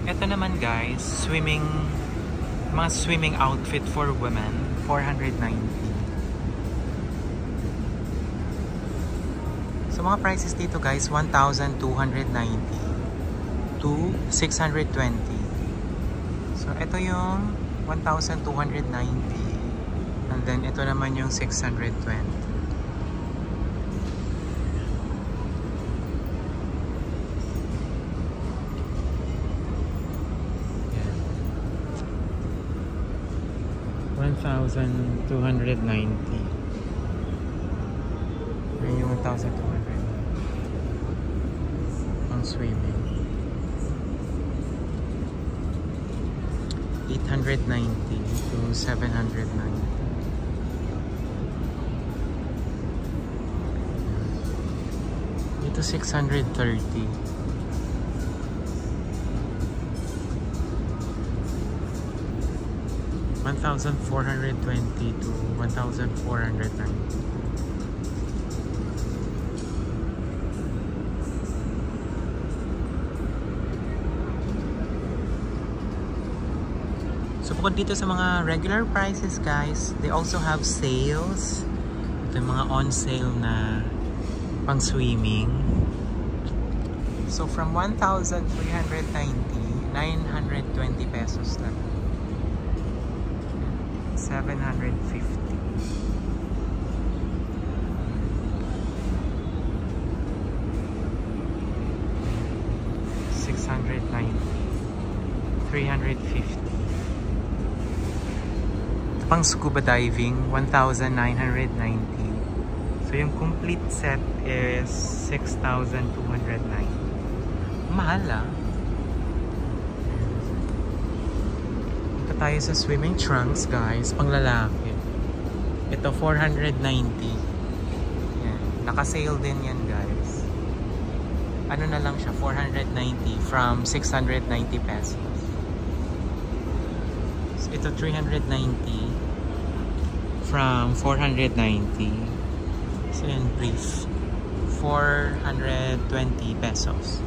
Ito naman guys, mga swimming outfit for women, 490. So mga prices dito guys, 1,290 to 620. So ito yung 1,290 and then ito naman yung 620. 1,290. Ayun yung 1,200 ang swimming. 890 to 790. Ito 630. $1,420 to $1,490. So bukod dito sa mga regular prices guys, they also have sales. Ito yung mga on sale na pang swimming. So from 1,390, 920 pesos lang. 750. 690. 350. Ito pang scuba diving, 1,990. So yung complete set is 6,290. Mahal ah. Tayo sa swimming trunks guys, pang lalaki. Ito 490. Yan. Naka-sale din yan guys. Ano na lang siya, 490 from 690 pesos. So, ito 390 from 490. So yan, brief. 420 pesos.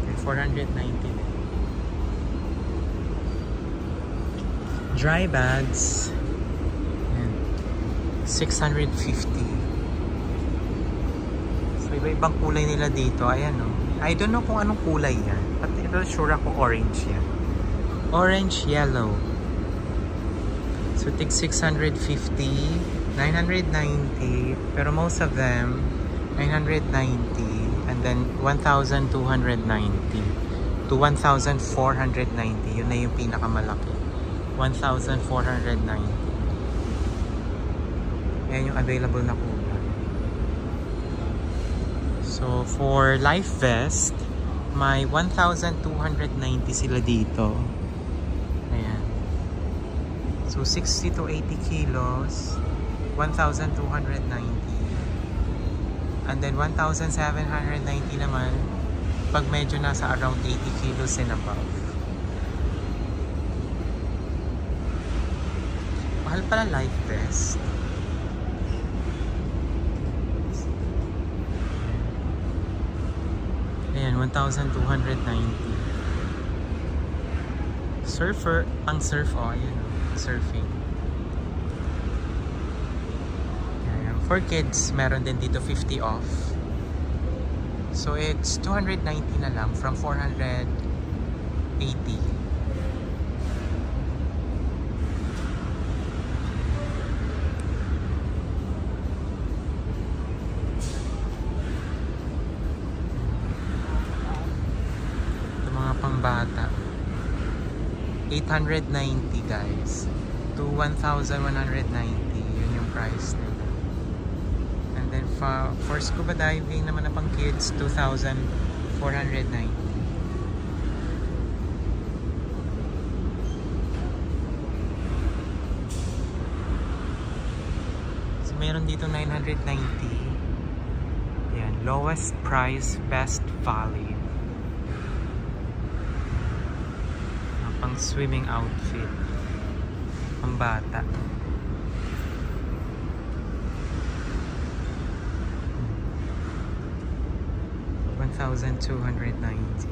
Okay, 490. Dry bags, and 650. So iba-ibang kulay nila dito. Ayan o. I don't know kung anong kulay yan. But ito sure ako orange yan. Orange, yellow. So tig 650, 990. Pero most of them, 990. And then 1,290 to 1,490. Yun na yung pinakamalaki. 1,490. Ayan yung available na kulay. So, for life vest, may 1,290 sila dito. Ayan. So, 60 to 80 kilos, 1,290. And then, 1,790 naman pag medyo nasa around 80 kilos and above. Mahal pala life vest. Ayan, 1,290. Surfer, pang surf, oh, ayan, surfing. Ayan, for kids, meron din dito 50 off. So, it's 290 na lang from 480. Pambata 890 guys to 1,190. Yun yung price nila. And then for scuba diving naman na pang kids, 2,490. So meron dito 990. Yan, lowest price, best value. Pang swimming outfit, pang bata. 1,290.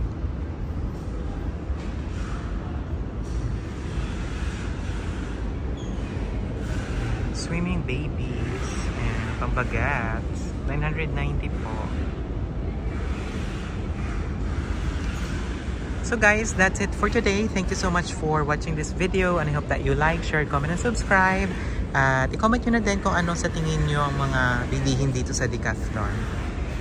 Swimming babies and pambagats. 990 po. So guys, that's it for today. Thank you so much for watching this video, and I hope that you like, share, comment, and subscribe. At i-comment nyo na din kung ano sa tingin nyo ang mga bilihin dito sa Decathlon.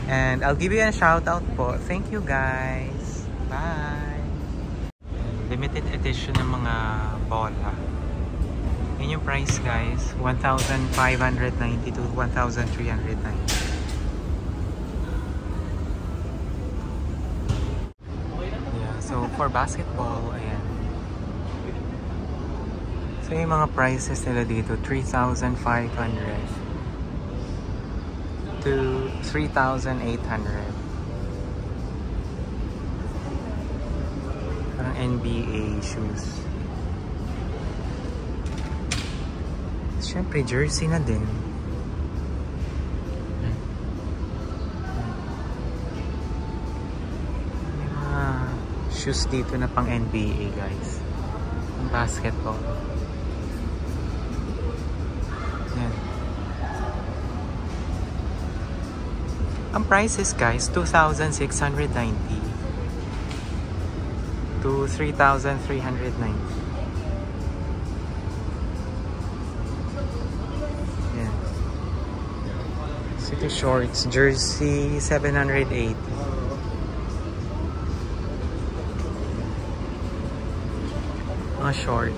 And I'll give you a shout out po. Thank you guys. Bye! Limited edition ng mga bola. Yan yung price guys. 1,590 to 1,390. So, for basketball, ayan. So, yung mga prices nila dito, 3,500 to 3,800. Parang NBA shoes. Siyempre, jersey na din. Shoes dito na pang NBA guys, ang basketball. Yan. Ang prices guys, 2,690 to 3,390. Yan. City shorts, jersey 780. Short.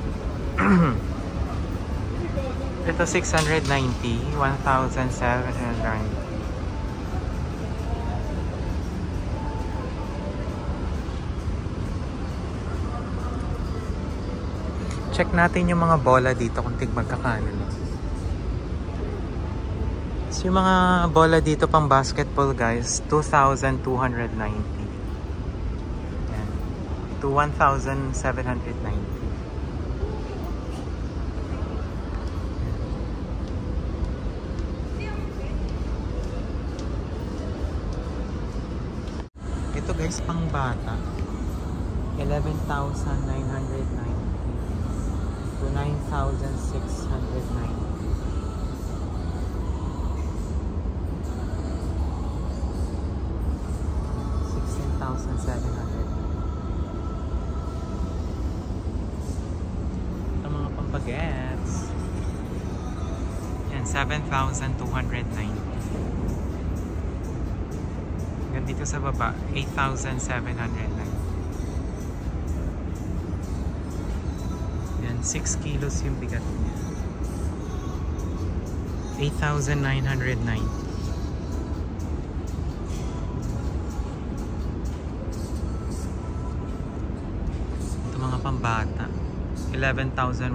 Ito 690, 1,790. Check natin yung mga bola dito kung tig magkakano. So yung mga bola dito pang basketball guys, 2,290. Yan. To 1,790. Ito guys, pang bata, 11,990 to 9,690. 16,700. Ito mga pampagets. Yan, 7,290. Dito sa baba, 8,790. Yan, 6 kilos yung bigat niya. 8,990. Ito mga pambata, 11,190.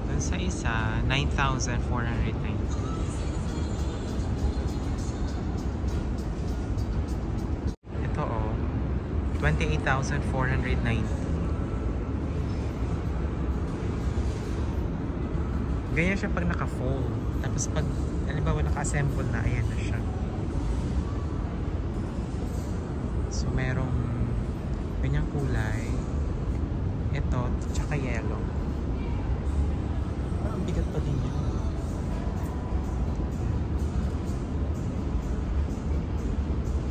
Dun sa isa, 9,490. Ito 28,490. Ganyan siya pag naka-fold. Tapos pag, halimbawa naka-assemble na, ayan na siya. So, merong ganyang kulay. Ito, tsaka yellow. Parang bigat pa din yan.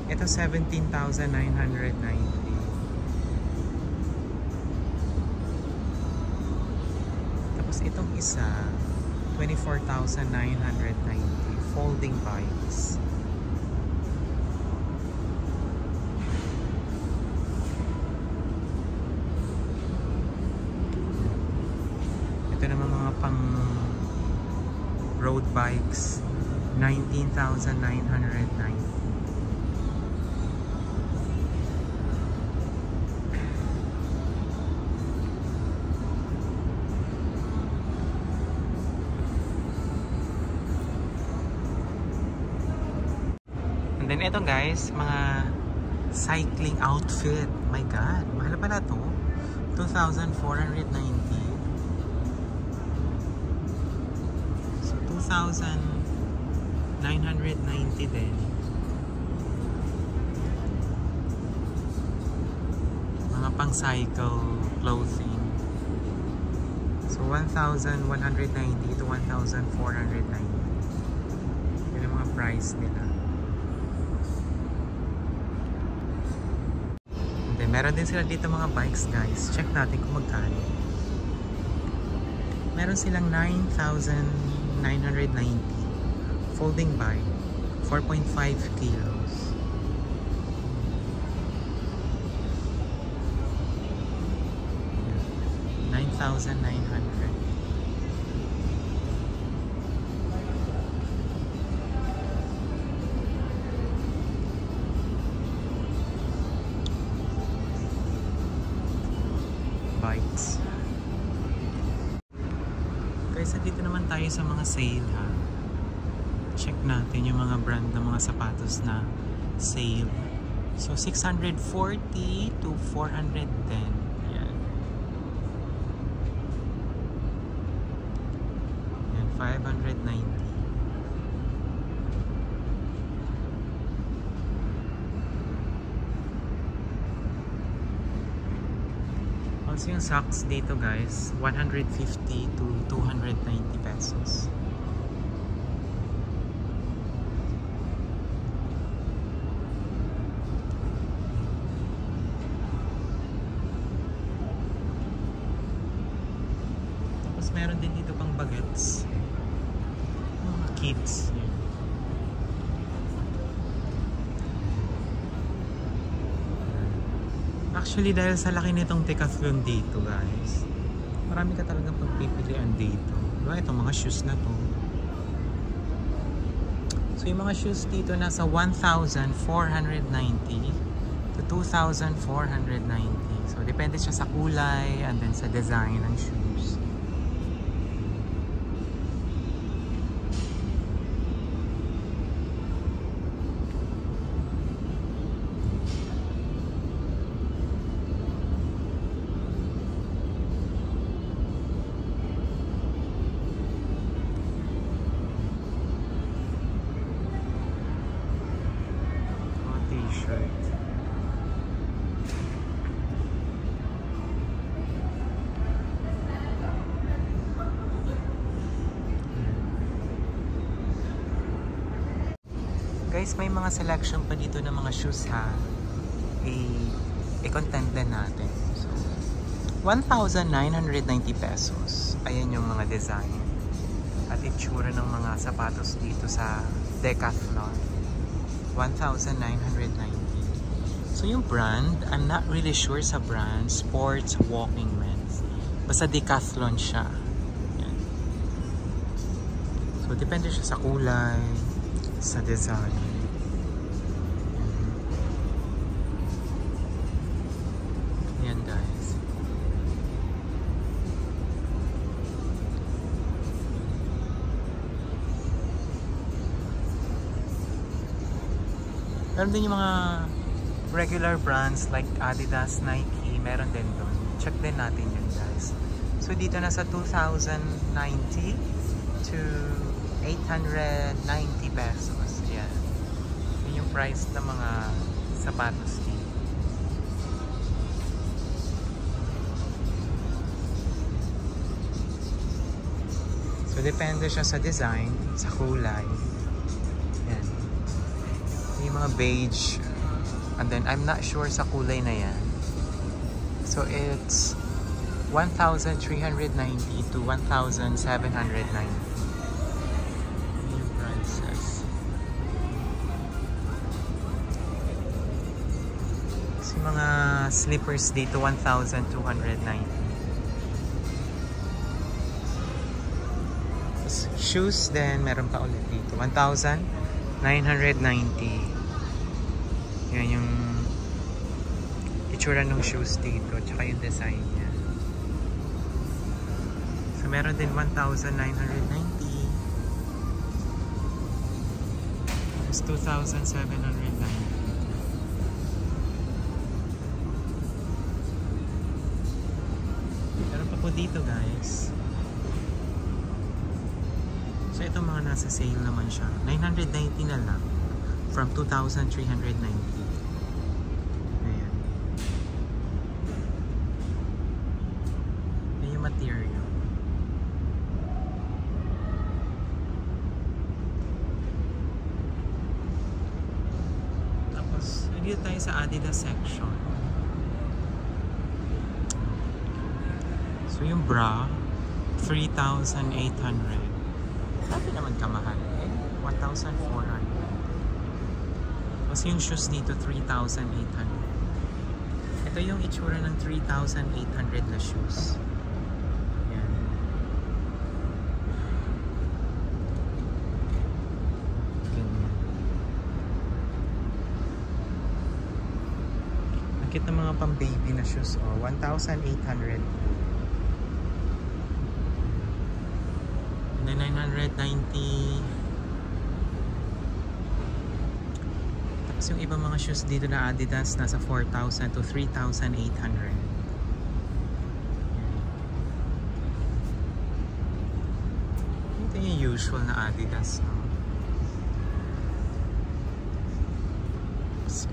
Ito, 17,990. Tapos itong isa, 24,990. Folding bikes. Ito naman mga pang road bikes, 19,990. And then ito guys, mga cycling outfit. My God, mahal pala to. 2,490. So 2,990 din. pang cycle clothing. So 1,190 to 1,490. Yun ang mga price nila. And then meron din sila dito mga bikes guys. Check natin kung magkano. Meron silang 9,990 folding bike, 4.5 kilos. Yeah. 9,900. Bikes. Guys, dito naman tayo sa mga sale ha. Check natin yung mga brand ng mga sapatos na sale. So 640 to 410. Yan. Yan, 590. Also yung socks dito guys, 150 to 290 pesos. Tapos meron din dito pang bagets. Kids. Yan. Actually, dahil sa laki nitong Decathlon dito, guys, marami ka talagang pagpipilian dito. Diba? Itong mga shoes na to. So, yung mga shoes dito nasa 1,490 to 2,490. So, depende siya sa kulay and then sa design ng shoes. T-shirt. Guys, may mga selection pa dito ng mga shoes ha. I-content din natin. So, 1,990 pesos. Ayan yung mga design at itsura ng mga sapatos dito sa Decathlon. 1,990. So yung brand, I'm not really sure sa brand. Sports Walking Men's. Basta Decathlon siya. Yan. So depende siya sa kulay, sa design. Yan guys. Meron din yung mga regular brands like Adidas, Nike, meron din doon. Check din natin yun guys. So dito nasa 2,090 to 890 pesos. Yan. Yun yung price ng mga sapatos dito. So depende siya sa design, sa kulay. Yan. Yung mga beige, and then I'm not sure sa kulay na yan. So it's 1,390 to 1,790 yung prices. So yung mga slippers dito 1,290. Shoes then meron pa ulit dito 1,990. Yan yung itsura ng shoes dito tsaka yung design niya. So meron din 1,990. It's 2,790. Meron pa po dito guys. So ito mga nasa sale naman siya. 990 na lang from 2,390. Ayan. material. Tapos, nandito tayo sa Adidas section. So, yung bra, 3,800. Sabi naman kamahal. 1,400. Tapos yung shoes dito, 3,800. Ito yung itsura ng 3,800 na shoes. Yan. Ganyan. Nakita mga pang baby na shoes. 1,800. And then 990. Tapos yung ibang mga shoes dito na Adidas nasa 4,000 to 3,800. Ito yung usual na Adidas, no?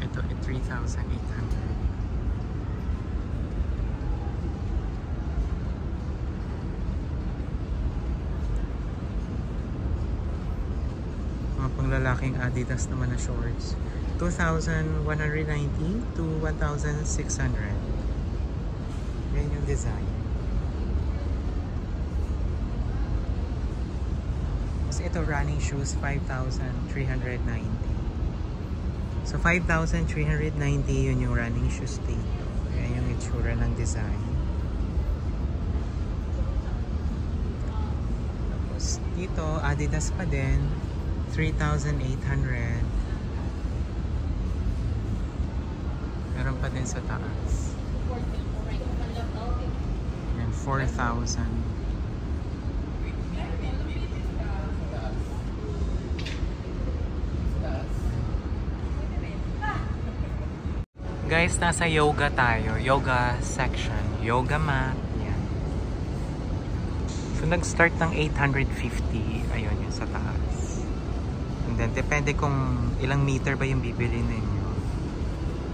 Ito 3,800. Pang lalaking Adidas naman na shorts, 2,190 to 1,600. Yan yung design. Tapos ito running shoes, 5,390. So 5,390 yun yung running shoes dito. Yan yung itsura ng design. Tapos dito Adidas pa din, 3,800. Meron pa din sa taas. Yan, 4,000. Guys, nasa yoga tayo. Yoga section. Yoga mat. Yan. So, nag-start ng 850. Ayun, yung sa taas. And then, depende kung ilang meter ba yung bibili ninyo.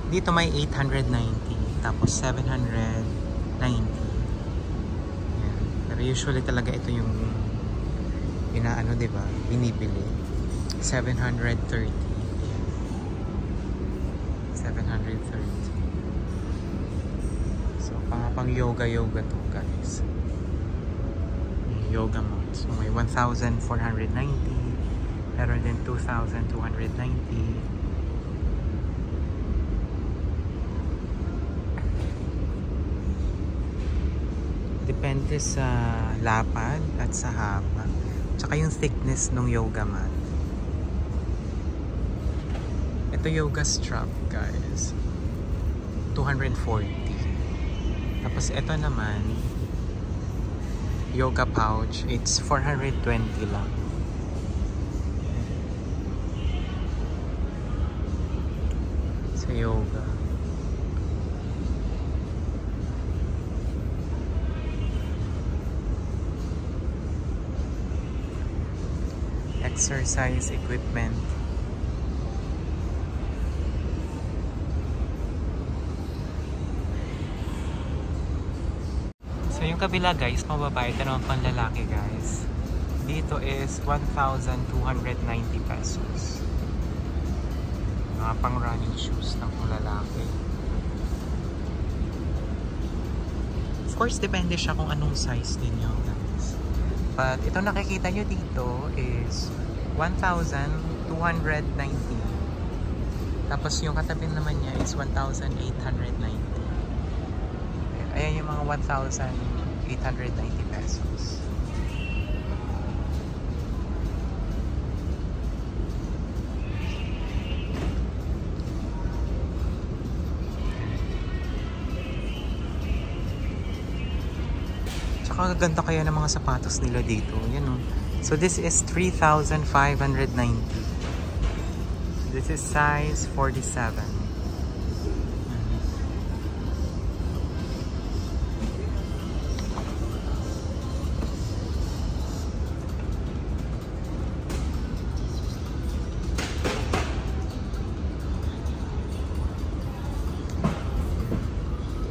Dito may 890. Tapos, 790. Yan. Pero usually talaga ito yung inaano, diba? Binibili. 730. Yan. 730. So, pang yoga to, guys. Yoga mat. So, may 1,490. Meron din 2,290. Depende sa lapad at sa haba. Tsaka yung thickness ng yoga mat. Ito yoga strap, guys. 240. Tapos ito naman, yoga pouch. It's 420 lang. Yoga. Exercise equipment. So yung kabila, guys, mababa. Ito naman pang lalaki, guys. Dito is 1,290 pesos. Mga pang running shoes ng lalaki. Of course, depende siya kung anong size din nyo, guys. But ito nakikita nyo dito is 1,290. Tapos yung katabi naman niya is 1,890. Ayan yung mga 1,890 pesos. Ganda kaya ng mga sapatos nila dito. Yan, oh. So this is 3,590. This is size 47.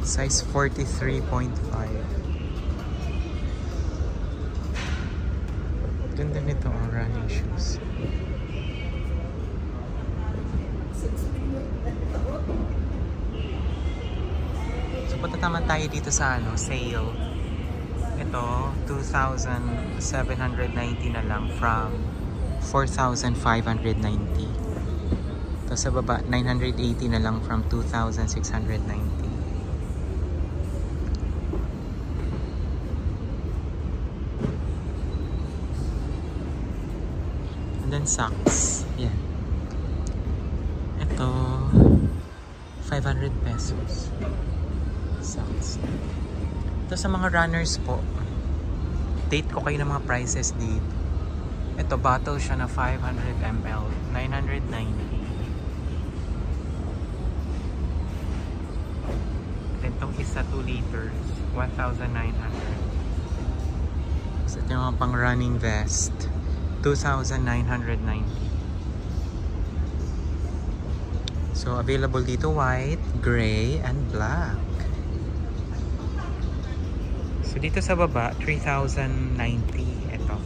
Size 43.5. running shoes. So punta naman tayo dito sa ano, sale. Ito, 2,790 na lang from 4,590. Ito sa baba, 980 na lang from 2,690. And then socks. Yan. Ito, 500 pesos. Socks. Ito sa mga runners po. Date ko kayo ng mga prices dito. Ito, bottle siya na 500 ml. 990. Then itong isa 2 liters. 1,900. So ito yung mga pang running vest. 2,990. So available dito white, gray, and black. So dito sa baba, 3,090 ito.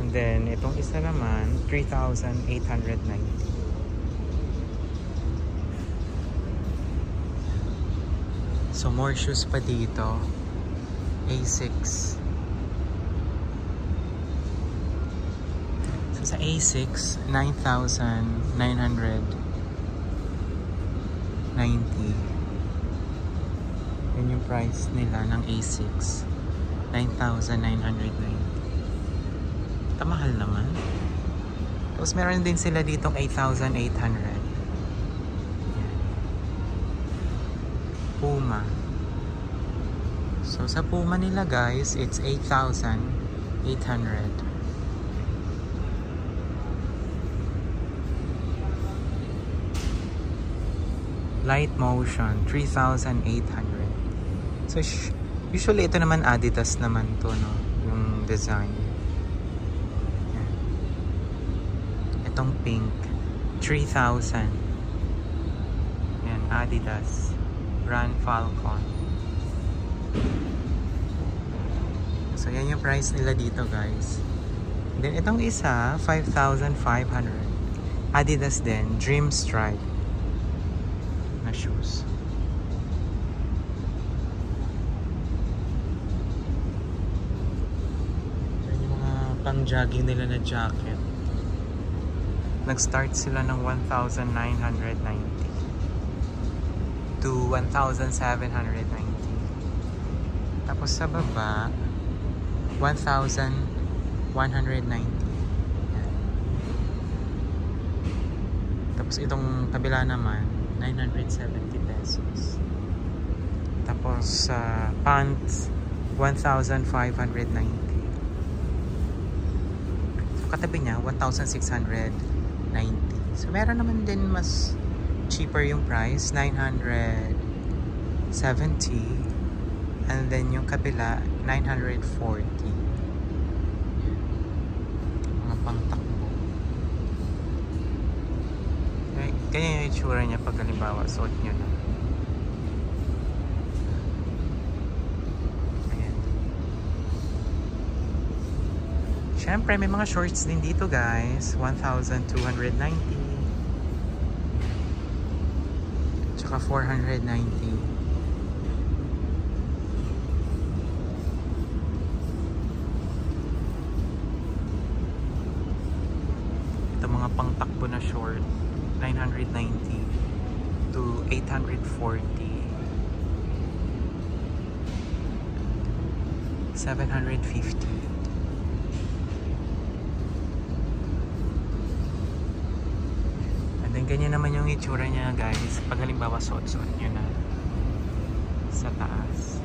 And then itong isa naman, 3,890. So more shoes pa dito. A6. So sa A6, 9,990. Yun yung price nila ng A6. 9,990. Tamahal naman. Tapos meron din sila ditong 8,800. Puma. So sa Puma nila guys, it's 8,800. Light Motion, 3,800. So usually ito naman Adidas naman to, no? Yung design. Yan. Itong pink, 3,000. Yan, Adidas. Brand Falcon. So yan yung price nila dito guys. Then itong isa, 5,500. Adidas din, Dream Strike na shoes. Yan yung mga pang jogging nila na jacket. Nag-start sila ng 1,990 to 1,790. Tapos sa baba, 1,190. Tapos itong kabila naman, 970 pesos. Tapos sa pants, 1,590. So katabi niya, 1,690. So meron naman din mas cheaper yung price, 970. And then yung kabila, 940. Mga pangtakbo. Ganyan yung itsura niya pag halimbawa suot nyo na. Ayan. Siyempre may mga shorts din dito guys, 1,290. Tsaka 490. Ito mga pangtakbo na short, 990 to 840. 750. And then ganyan naman yung itsura niya guys pag halimbawa suot-suot nyo na sa taas.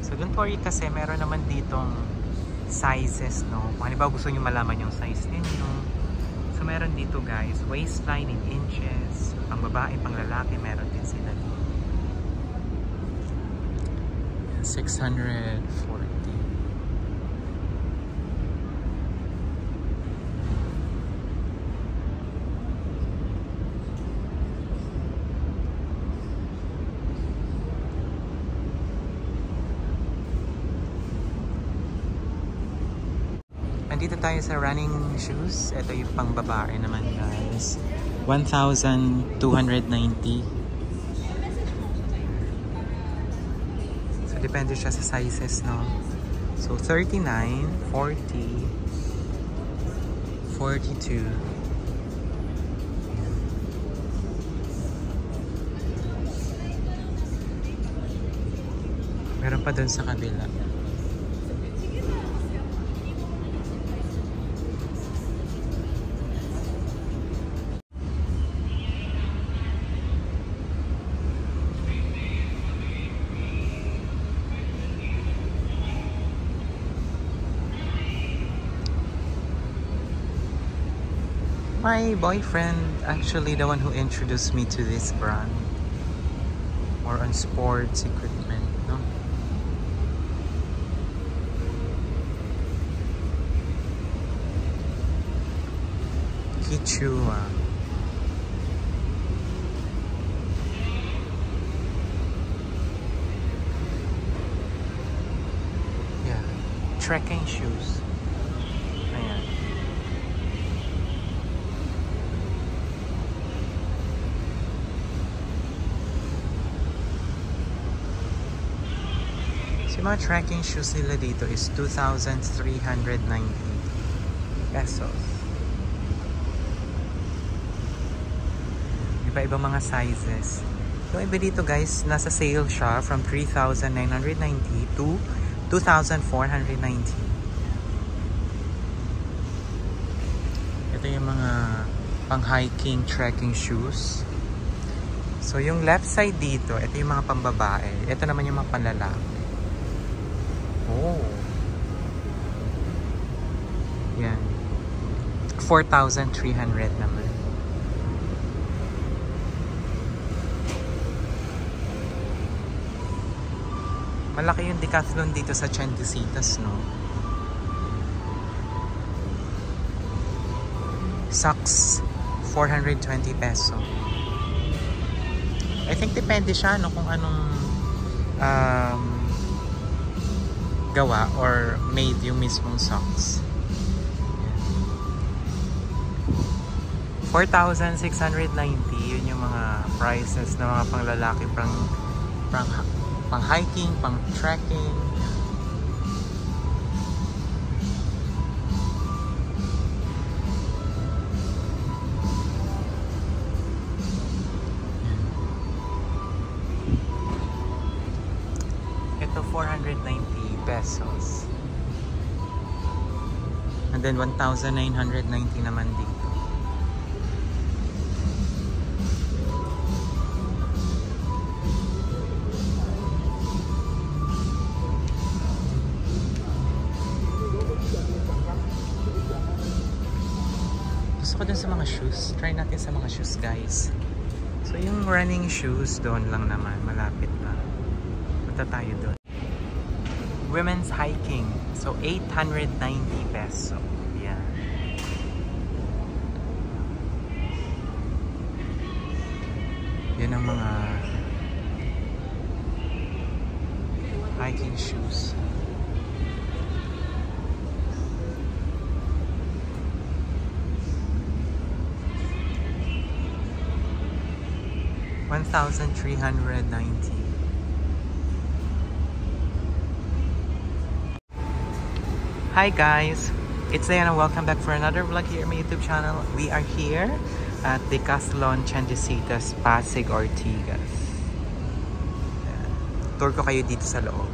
So don't worry kasi meron naman ditong sizes, no? Kung halimbawa gusto nyo malaman yung size ninyo, so meron dito guys, waistline in inches, pang babae, pang lalaki, meron din sila dito. 640. Andito tayo sa running shoes. Ito yung pang babae naman guys. 1,290. So depende siya sa sizes, no? So 39, 40, 42. Meron pa dun sa kabila. My boyfriend, actually the one who introduced me to this brand. More on sports equipment, no? Kichua. Yeah, trekking shoes. Ayan. So, yung mga trekking shoes nila dito is 2,390 pesos. Iba-ibang mga sizes. Yung iba dito guys, nasa sale siya from 3,990 to 2,490. Ito yung mga pang-hiking, trekking shoes. So yung left side dito, ito yung mga pambabae. Ito naman yung mga panlalaki. Oh. Yan. 4,300 naman. Malaki yung Decathlon dito sa Chandisitas, no? Socks, 420 peso. I think depende siya, no, kung anong gawa or made yung mismong socks. 4,690, yun yung mga prices na mga panglalaki, pang hiking, pang trekking. Ito 490 pesos. And then 1,990 naman dito. Gusto ko dun sa mga shoes. Try natin sa mga shoes, guys. So yung running shoes doon lang naman, malapit na. Punta tayo doon. Women's hiking. So 890 peso. Yeah. Yan ang mga hiking shoes. $1,390. Hi guys, it's Diana. Welcome back for another vlog here on my YouTube channel. We are here at Decathlon Chandisitas, Pasig, Ortigas. Tour ko kayo dito sa loob.